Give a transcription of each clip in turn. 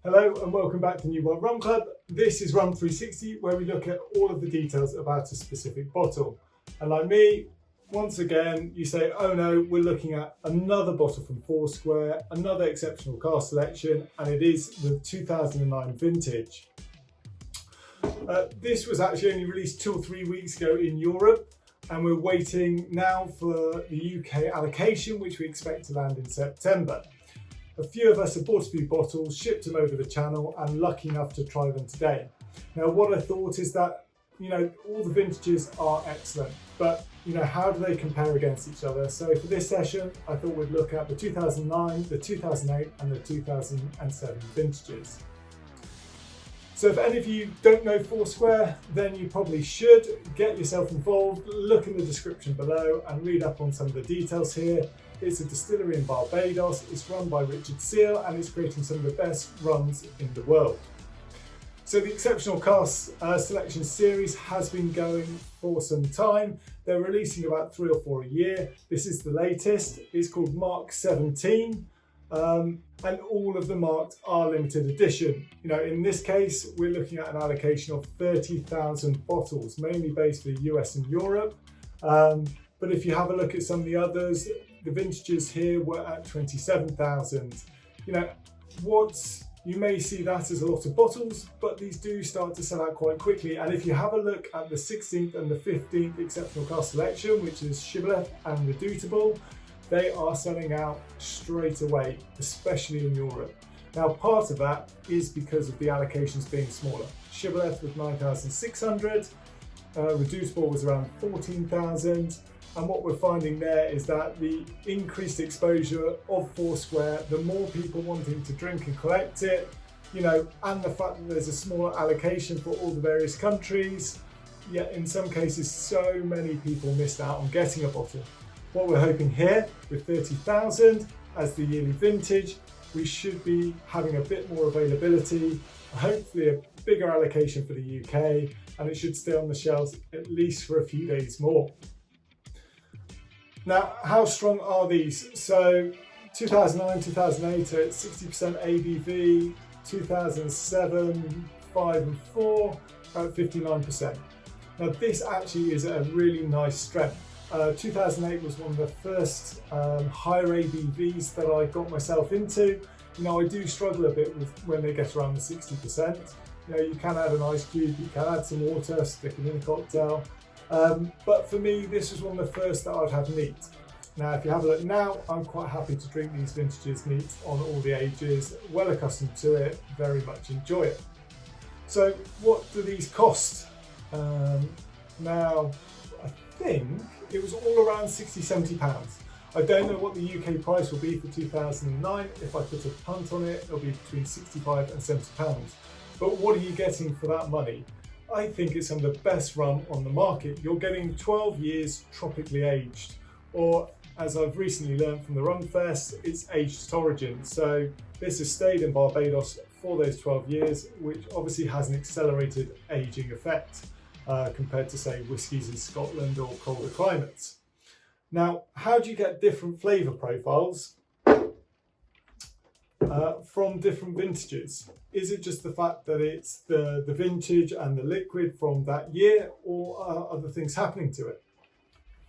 Hello and welcome back to Nee World Rum Club. This is Rum 360, where we look at all of the details about a specific bottle. And like me, once again, you say, oh no, we're looking at another bottle from Foursquare, another exceptional cask selection, and it is the 2009 vintage. This was actually only released 2 or 3 weeks ago in Europe, and we're waiting now for the UK allocation, which we expect to land in September. A few of us have bought a few bottles, shipped them over the channel, and lucky enough to try them today. Now, what I thought is that, all the vintages are excellent, but, how do they compare against each other? So for this session, I thought we'd look at the 2009, the 2008, and the 2007 vintages. So if any of you don't know Foursquare, then you probably should get yourself involved, look in the description below and read up on some of the details here. It's a distillery in Barbados, it's run by Richard Sesle and it's creating some of the best rums in the world. So the Exceptional Cask Selection Series has been going for some time. They're releasing about 3 or 4 a year. This is the latest, it's called Mark 17. And all of the marked are limited edition. In this case, we're looking at an allocation of 30,000 bottles, mainly based for the US and Europe. But if you have a look at some of the others, the vintages here were at 27,000. You may see that as a lot of bottles, but these do start to sell out quite quickly. And if you have a look at the 16th and the 15th Exceptional Cask Selection, which is Shibboleth and Redoutable, they are selling out straight away, especially in Europe. Now, part of that is because of the allocations being smaller. Shibboleth was 9,600, Redoutable was around 14,000, and what we're finding there is that the increased exposure of Foursquare, the more people wanting to drink and collect it, and the fact that there's a smaller allocation for all the various countries, yet in some cases so many people missed out on getting a bottle. What we're hoping here, with 30,000 as the yearly vintage, we should be having a bit more availability, hopefully a bigger allocation for the UK, and it should stay on the shelves at least for a few days more. Now, how strong are these? So 2009, 2008 are at 60% ABV, 2007, 5 and 4 are at 59%. Now this actually is a really nice strength. 2008 was one of the first higher ABVs that I got myself into. I do struggle a bit with when they get around the 60%. You can add an ice cube, you can add some water, stick it in a cocktail. But for me, this was one of the first that I'd have neat. Now, if you have a look now, I'm quite happy to drink these vintages neat on all the ages, well accustomed to it, very much enjoy it. So what do these cost? Now, I think it was all around £60–70. I don't know what the UK price will be for 2009. If I put a punt on it, it'll be between £65 and £70. But what are you getting for that money? I think it's some of the best rum on the market. You're getting 12 years tropically aged, or as I've recently learned from the Rum Fest, it's aged at origin. So this has stayed in Barbados for those 12 years, which obviously has an accelerated aging effect compared to, say, whiskies in Scotland or colder climates. Now, how do you get different flavour profiles from different vintages? Is it just the fact that it's the vintage and the liquid from that year, or are other things happening to it?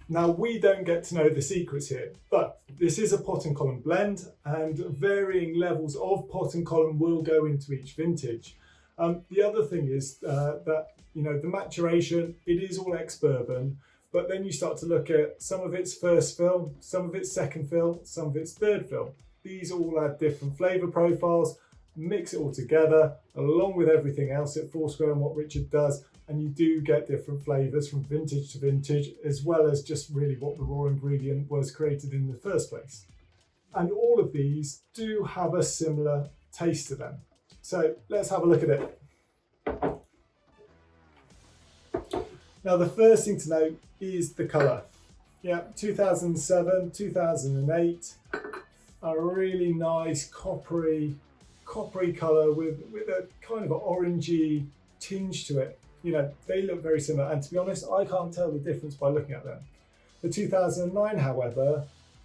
Now, we don't get to know the secrets here, but this is a pot and column blend, and varying levels of pot and column will go into each vintage. The other thing is that the maturation, it is all ex-bourbon, but then you start to look at some of its first fill, some of its second fill, some of its third fill. These all add different flavour profiles, mix it all together, along with everything else at Foursquare and what Richard does, and you do get different flavours from vintage to vintage, as well as just really what the raw ingredient was created in the first place. And all of these do have a similar taste to them. So let's have a look at it. Now, the first thing to note is the colour. 2007, 2008, a really nice coppery colour with a kind of an orangey tinge to it. They look very similar, and to be honest, I can't tell the difference by looking at them. The 2009, however,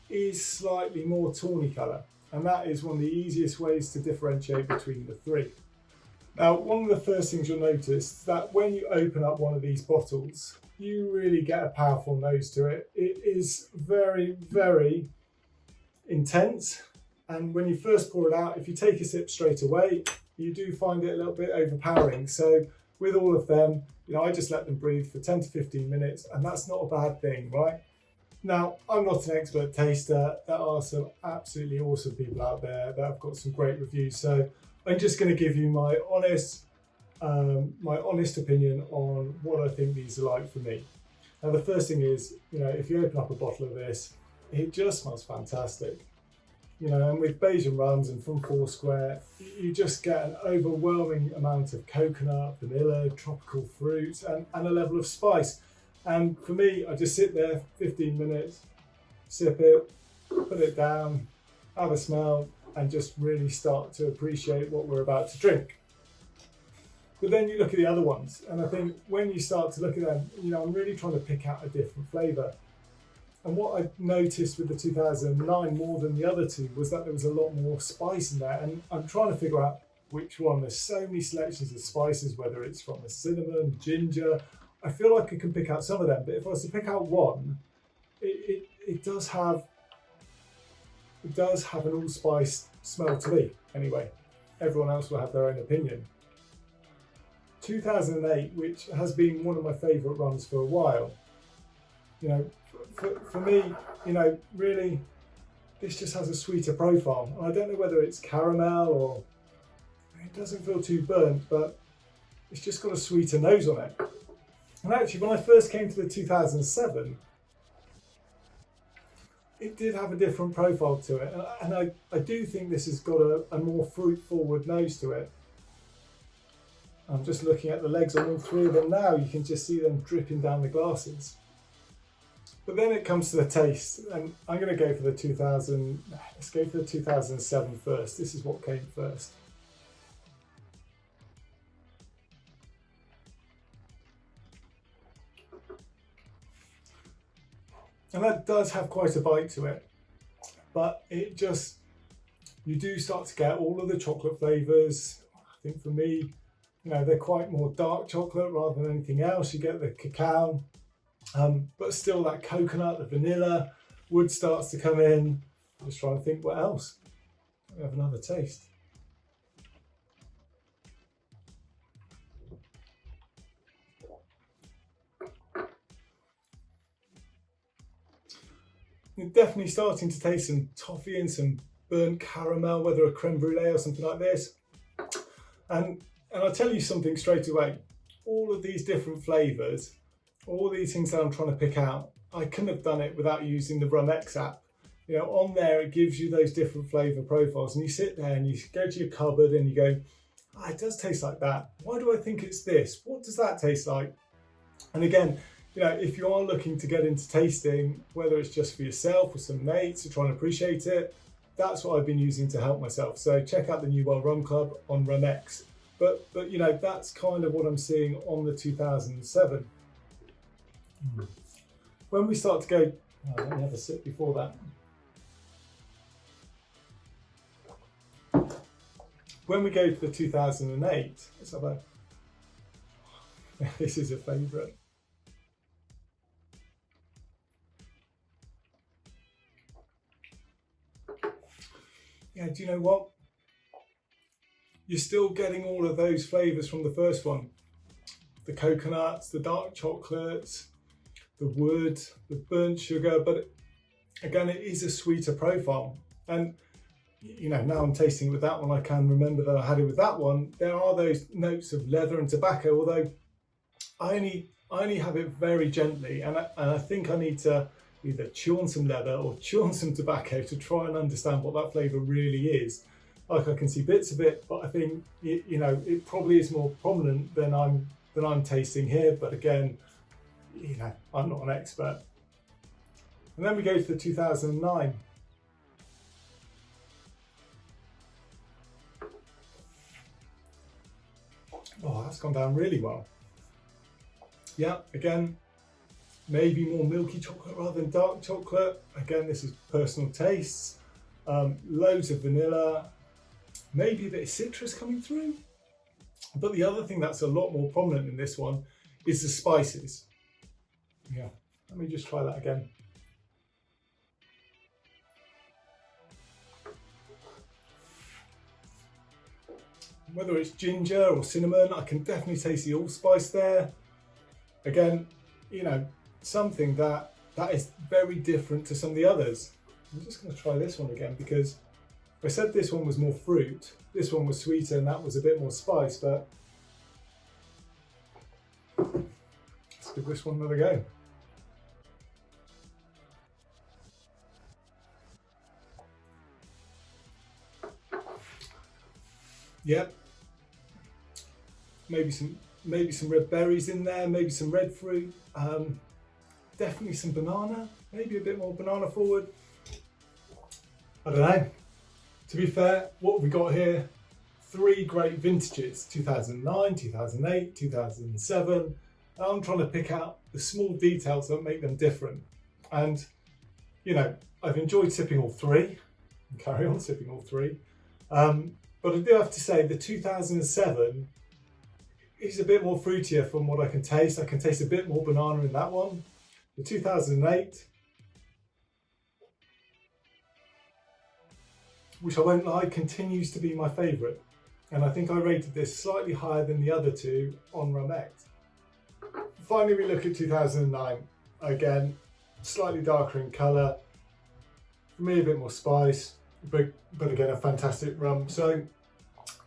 is slightly more tawny colour. and that is one of the easiest ways to differentiate between the three. Now, one of the first things you'll notice is that when you open up one of these bottles, you really get a powerful nose to it. It is very, very intense, and when you first pour it out, if you take a sip straight away, you do find it a little bit overpowering. So with all of them, I just let them breathe for 10 to 15 minutes, and that's not a bad thing, right? Now, I'm not an expert taster. There are some absolutely awesome people out there that have got some great reviews. So I'm just going to give you my honest opinion on what I think these are like for me. Now, the first thing is, if you open up a bottle of this, it just smells fantastic. And with Bajan rums and from Foursquare, you just get an overwhelming amount of coconut, vanilla, tropical fruit, and a level of spice. And for me, I just sit there 15 minutes, sip it, put it down, have a smell, and just really start to appreciate what we're about to drink. But then you look at the other ones, and I think when you start to look at them, I'm really trying to pick out a different flavour. And what I noticed with the 2009 more than the other two was that there was a lot more spice in there, and I'm trying to figure out which one. There's so many selections of spices, whether it's from the cinnamon, ginger. I feel like I can pick out some of them, but if I was to pick out one, it does have an allspice smell to me. Anyway, everyone else will have their own opinion. 2008, which has been one of my favourite rums for a while. For me, really, this just has a sweeter profile. And I don't know whether it's caramel or it doesn't feel too burnt, but it's just got a sweeter nose on it. And actually, when I first came to the 2007, it did have a different profile to it. And I do think this has got a more fruit-forward nose to it. I'm just looking at the legs on all three of them now. You can just see them dripping down the glasses. But then it comes to the taste, and I'm going to go for the 2000. Let's go for the 2007 first. This is what came first. And that does have quite a bite to it, but you do start to get all of the chocolate flavours. I think for me, they're quite more dark chocolate rather than anything else. You get the cacao. But still that coconut, the vanilla, wood starts to come in. I'm just trying to think what else. Let me have another taste. You're definitely starting to taste some toffee and some burnt caramel, whether a creme brulee or something like this. And I'll tell you something straight away. All of these different flavours, all these things that I'm trying to pick out, I couldn't have done it without using the RUMX app. On there it gives you those different flavour profiles, and you sit there and you go to your cupboard and you go, it does taste like that. Why do I think it's this? What does that taste like? And again, if you are looking to get into tasting, whether it's just for yourself or some mates or trying to appreciate it, that's what I've been using to help myself. So check out the Nee World Rum Club on RUMX. But that's kind of what I'm seeing on the 2007. When we start to go, let me have a sip before that. When we go to the 2008, let's have a, this is a favourite. Yeah, do you know what? You're still getting all of those flavours from the first one. The coconuts, the dark chocolates, the wood, the burnt sugar, but again, it is a sweeter profile. And now I'm tasting it with that one, I can remember that I had it with that one. There are those notes of leather and tobacco, although I only have it very gently, and I think I need to either chew on some leather or chew on some tobacco to try and understand what that flavour really is. Like, I can see bits of it, but I think it probably is more prominent than I'm tasting here. But again, I'm not an expert. And then we go to the 2009. Oh, that's gone down really well. Yeah, again, maybe more milky chocolate rather than dark chocolate. Again, this is personal tastes. Loads of vanilla, maybe a bit of citrus coming through. But the other thing that's a lot more prominent in this one is the spices. Yeah, let me just try that again. Whether it's ginger or cinnamon, I can definitely taste the allspice there. Again, you know, something that is very different to some of the others. I'm just going to try this one again because I said this one was more fruit, this one was sweeter and that was a bit more spice, but let's give this one another go. Yep, maybe some red berries in there, maybe some red fruit, definitely some banana, maybe a bit more banana forward. I don't know. To be fair, what have we got here? 3 great vintages, 2009, 2008, 2007. And I'm trying to pick out the small details that make them different. And, you know, I've enjoyed sipping all 3, and carry on sipping all 3. But I do have to say the 2007 is a bit more fruitier from what I can taste. I can taste a bit more banana in that one. The 2008, which I won't lie, continues to be my favourite. And I think I rated this slightly higher than the other 2 on RUMX. Finally, we look at 2009. Again, slightly darker in colour. For me, a bit more spice, but again, a fantastic rum. So,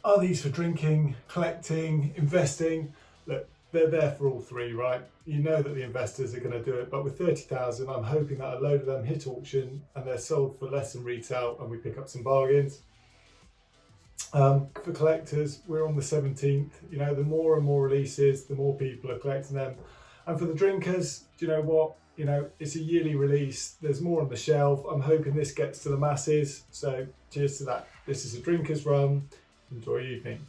are these for drinking, collecting, investing? Look, they're there for all 3, right? You know that the investors are going to do it, but with 30,000, I'm hoping that a load of them hit auction and they're sold for less than retail and we pick up some bargains. For collectors, we're on the 17th. You know, the more and more releases, the more people are collecting them. And for the drinkers, do you know what? You know, it's a yearly release. There's more on the shelf. I'm hoping this gets to the masses. So cheers to that. This is a drinker's rum. Enjoy your evening.